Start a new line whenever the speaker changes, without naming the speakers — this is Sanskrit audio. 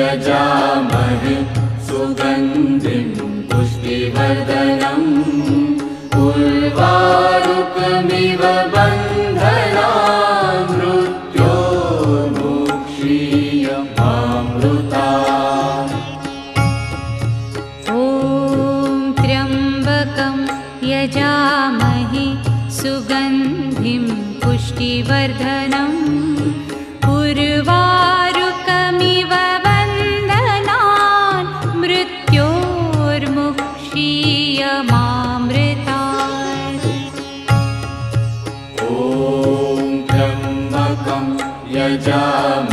यजामहे सुगन्धिं पुष्टिवर्धनम् उर्वारुकमिव बन्धनान् मृत्योर्मुक्षीयमामृतात्।
ॐ त्र्यम्बकं यजामहे सुगन्धिं पुष्टिवर्धनम् उर्वारुकमिव बन्धनान् मृत्योर्मुक्षीयमामृतात्।
ॐ त्र्यम्बकं यजामहे